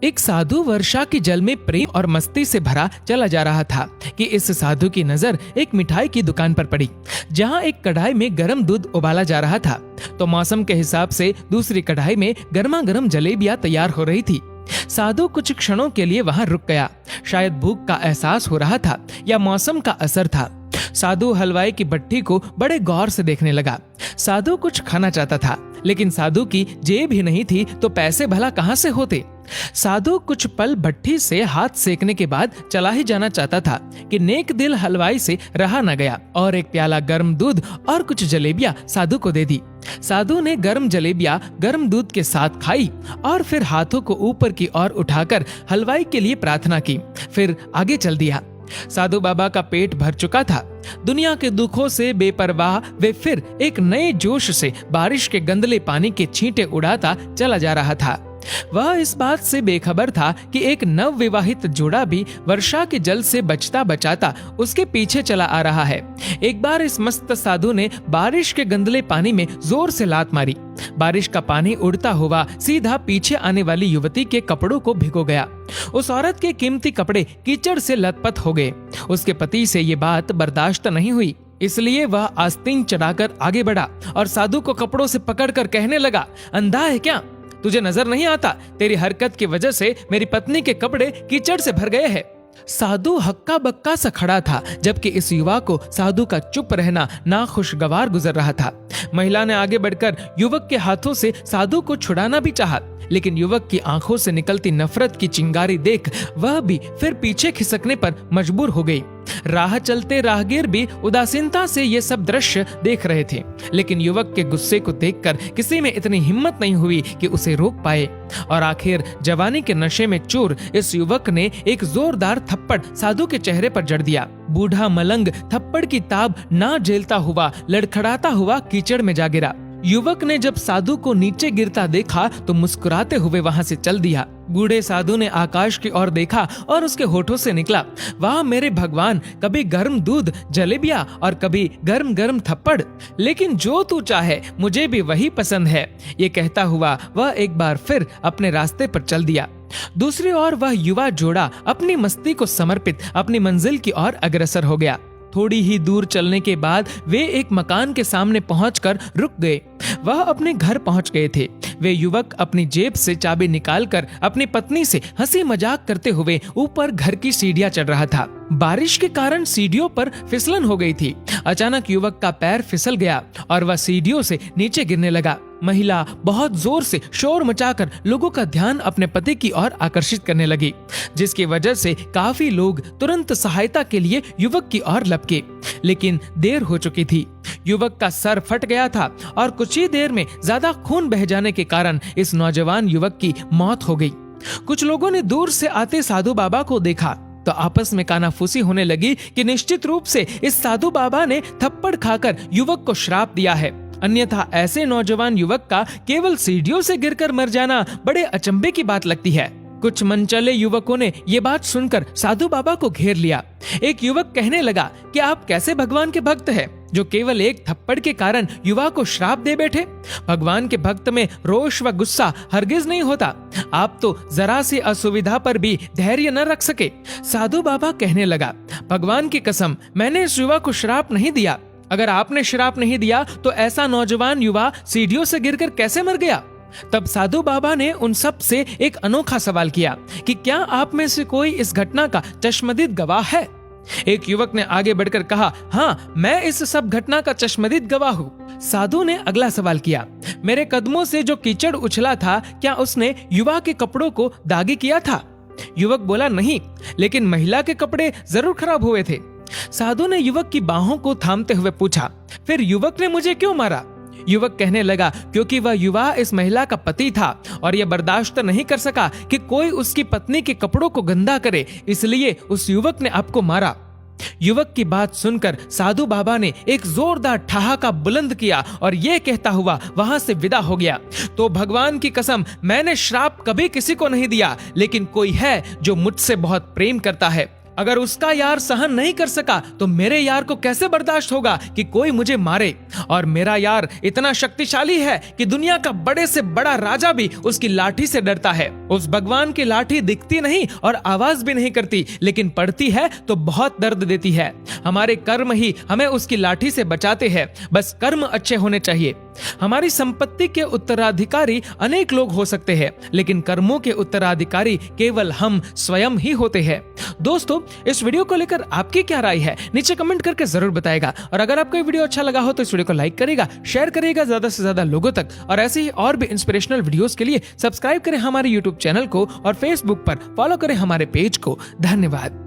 एक साधु वर्षा के जल में प्रेम और मस्ती से भरा चला जा रहा था कि इस साधु की नजर एक मिठाई की दुकान पर पड़ी, जहां एक कढ़ाई में गर्म दूध उबाला जा रहा था। तो मौसम के हिसाब से दूसरी कढ़ाई में गर्मा गर्म जलेबियां तैयार हो रही थी। साधु कुछ क्षणों के लिए वहां रुक गया। शायद भूख का एहसास हो रहा था या मौसम का असर था। साधु हलवाई की भट्टी को बड़े गौर से देखने लगा। साधु कुछ खाना चाहता था, लेकिन साधु की जेब ही नहीं थी तो पैसे भला कहां से होते। साधु कुछ पल भट्टी से हाथ सेकने के बाद चला ही जाना चाहता था कि नेक दिल हलवाई से रहा न गया और एक प्याला गर्म दूध और कुछ जलेबियां साधु को दे दी। साधु ने गर्म जलेबियां गर्म दूध के साथ खाई और फिर हाथों को ऊपर की ओर उठाकर हलवाई के लिए प्रार्थना की, फिर आगे चल दिया। साधु बाबा का पेट भर चुका था। दुनिया के दुखों से बेपरवाह वे फिर एक नए जोश से बारिश के गंदले पानी के छींटे उड़ाता चला जा रहा था। वह इस बात से बेखबर था कि एक नव विवाहित जोड़ा भी वर्षा के जल से बचता बचाता उसके पीछे चला आ रहा है। एक बार इस मस्त साधु ने बारिश के गंदले पानी में जोर से लात मारी। बारिश का पानी उड़ता हुआ सीधा पीछे आने वाली युवती के कपड़ों को भिगो गया। उस औरत के कीमती कपड़े कीचड़ से लथपथ हो गए। उसके पति से ये बात बर्दाश्त नहीं हुई, इसलिए वह आस्तीन चढ़ाकर आगे बढ़ा और साधु को कपड़ों से पकड़कर कहने लगा, अंधा है क्या? तुझे नजर नहीं आता? तेरी हरकत की वजह से मेरी पत्नी के कपड़े कीचड़ से भर गए हैं। साधु हक्का बक्का सा खड़ा था, जबकि इस युवा को साधु का चुप रहना नाखुशगवार गुजर रहा था। महिला ने आगे बढ़कर युवक के हाथों से साधु को छुड़ाना भी चाहा, लेकिन युवक की आंखों से निकलती नफरत की चिंगारी देख वह भी फिर पीछे खिसकने पर मजबूर हो गई। राह चलते राहगीर भी उदासीनता से ये सब दृश्य देख रहे थे, लेकिन युवक के गुस्से को देखकर किसी में इतनी हिम्मत नहीं हुई कि उसे रोक पाए। और आखिर जवानी के नशे में चूर इस युवक ने एक जोरदार थप्पड़ साधु के चेहरे पर जड़ दिया। बूढ़ा मलंग थप्पड़ की ताब ना झेलता हुआ लड़खड़ाता हुआ कीचड़ में जा गिरा। युवक ने जब साधु को नीचे गिरता देखा तो मुस्कुराते हुए वहां से चल दिया। बूढ़े साधु ने आकाश की ओर देखा और उसके होठों से निकला, वाह मेरे भगवान, कभी गर्म दूध जलेबियां और कभी गर्म गर्म थप्पड़, लेकिन जो तू चाहे मुझे भी वही पसंद है। ये कहता हुआ वह एक बार फिर अपने रास्ते पर चल दिया। दूसरी ओर वह युवा जोड़ा अपनी मस्ती को समर्पित अपनी मंजिल की ओर अग्रसर हो गया। थोड़ी ही दूर चलने के बाद वे एक मकान के सामने पहुंचकर रुक गए। वह अपने घर पहुंच गए थे। वे युवक अपनी जेब से चाबी निकालकर अपनी पत्नी से हंसी मजाक करते हुए ऊपर घर की सीढ़ियां चढ़ रहा था। बारिश के कारण सीढ़ियों पर फिसलन हो गई थी। अचानक युवक का पैर फिसल गया और वह सीढ़ियों से नीचे गिरने लगा। महिला बहुत जोर से शोर मचाकर लोगों का ध्यान अपने पति की ओर आकर्षित करने लगी, जिसकी वजह से काफी लोग तुरंत सहायता के लिए युवक की ओर लपके, लेकिन देर हो चुकी थी। युवक का सर फट गया था और कुछ ही देर में ज्यादा खून बह जाने के कारण इस नौजवान युवक की मौत हो गई। कुछ लोगों ने दूर से आते साधु बाबा को देखा तो आपस में कानाफूसी होने लगी कि निश्चित रूप से इस साधु बाबा ने थप्पड़ खाकर युवक को श्राप दिया है, अन्यथा ऐसे नौजवान युवक का केवल सीढ़ियों से गिरकर मर जाना बड़े अचंभे की बात लगती है। कुछ मनचले युवकों ने ये बात सुनकर साधु बाबा को घेर लिया। एक युवक कहने लगा कि आप कैसे भगवान के भक्त हैं, जो केवल एक थप्पड़ के कारण युवा को श्राप दे बैठे। भगवान के भक्त में रोष व गुस्सा हरगिज नहीं होता। आप तो जरा सी असुविधा पर भी धैर्य न रख सके। साधु बाबा कहने लगा, भगवान की कसम, मैंने इस युवा को श्राप नहीं दिया। अगर आपने श्राप नहीं दिया तो ऐसा नौजवान युवा सीढ़ियों से गिरकर कैसे मर गया? तब साधु बाबा ने उन सब से एक अनोखा सवाल किया कि क्या आप में से कोई इस घटना का चश्मदीद गवाह है? एक युवक ने आगे बढ़कर कहा, हाँ, मैं इस सब घटना का चश्मदीद गवाह हूँ। साधु ने अगला सवाल किया, मेरे कदमों से जो कीचड़ उछला था, क्या उसने युवा के कपड़ों को दागी किया था? युवक बोला, नहीं, लेकिन महिला के कपड़े जरूर खराब हुए थे। साधु ने युवक की बाहों को थामते हुए पूछा, फिर युवक ने मुझे क्यों मारा? युवक कहने लगा, क्योंकि वह युवा इस महिला का पति था और यह बर्दाश्त नहीं कर सका कि कोई उसकी पत्नी के कपड़ों को गंदा करे, इसलिए उस युवक ने आपको मारा। युवक की बात सुनकर साधु बाबा ने एक जोरदार ठहाका बुलंद किया और यह कहता हुआ वहां से विदा हो गया, तो भगवान की कसम, मैंने श्राप कभी किसी को नहीं दिया, लेकिन कोई है जो मुझसे बहुत प्रेम करता है। अगर उसका यार सहन नहीं कर सका तो मेरे यार को कैसे बर्दाश्त होगा कि कोई मुझे मारे। और मेरा यार इतना शक्तिशाली है कि दुनिया का बड़े से बड़ा राजा भी उसकी लाठी से डरता है। उस भगवान की लाठी दिखती नहीं और आवाज भी नहीं करती, लेकिन पड़ती है तो बहुत दर्द देती है। हमारे कर्म ही हमें उसकी लाठी से बचाते हैं, बस कर्म अच्छे होने चाहिए। हमारी संपत्ति के उत्तराधिकारी अनेक लोग हो सकते हैं, लेकिन कर्मों के उत्तराधिकारी केवल हम स्वयं ही होते हैं। दोस्तों, इस वीडियो को लेकर आपकी क्या राय है नीचे कमेंट करके जरूर बताएगा। और अगर आपको ये वीडियो अच्छा लगा हो तो इस वीडियो को लाइक करेगा, शेयर करेगा ज्यादा से ज्यादा लोगों तक। और ऐसे ही और भी इंस्पिरेशनल वीडियोस के लिए सब्सक्राइब करें हमारे यूट्यूब चैनल को और फेसबुक पर फॉलो करें हमारे पेज को। धन्यवाद।